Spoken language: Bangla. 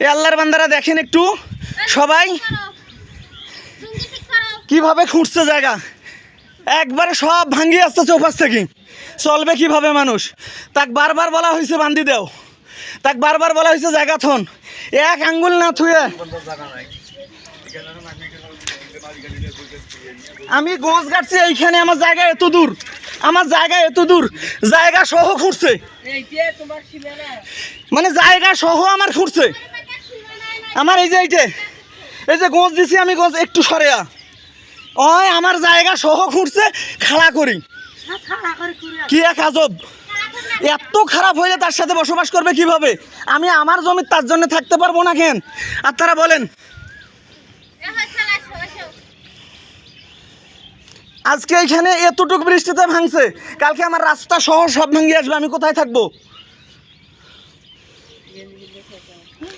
এ আল্লাহর বান্দারা দেখেন একটু সবাই কিভাবে খুঁড়ছে জায়গা, একবারে সব ভাঙ্গি আসতেছে ওপাশ থেকে। চলবে কিভাবে মানুষ? তাক বারবার বলা হয়েছে বান্দি দেও, তাক বারবার বলা হয়েছে জায়গা থন, এক আঙ্গুল না থুয়ে। আমি গোছ গাড়ছি এইখানে, আমার জায়গা এত দূর, আমার জায়গা এত দূর, জায়গা সহ খুঁড়ছে, মানে জায়গা সহ আমার খুঁড়ছে। আমার এই যে গোছ দিছি আমি, গোছ একটু সরেয়া ওই আমার জায়গা সহ খুঁড়ছে খাড়া করি। কি এক আজব, এত খারাপ হয়ে তার সাথে বসবাস করবে কিভাবে? আমি আমার জমি তার জন্য থাকতে পারবো না কেন? আর তারা বলেন আজকে এইখানে এতটুকু বৃষ্টিতে ভাঙছে, কালকে আমার রাস্তা সহ সব ভাঙিয়ে আসবে, আমি কোথায় থাকবো?